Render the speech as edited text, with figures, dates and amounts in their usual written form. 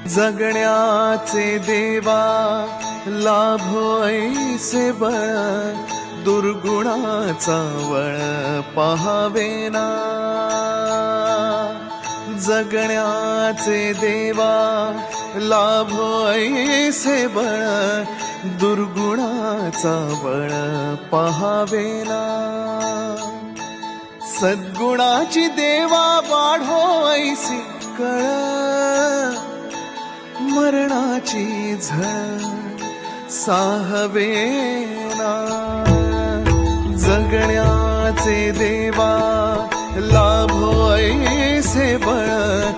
जगण्याचे देवा लाभो ऐसे बळ, दुर्गुणाचा वळ पहावेना. जगण्याचे देवा लाभो ऐसे बळ, दुर्गुणाचा बळ पहावेना. सद्गुणाची देवा वाढो ऐसी कळ, मरणाची झळ साहवेना. जगण्याचे देवा लाभो ऐसे बळ,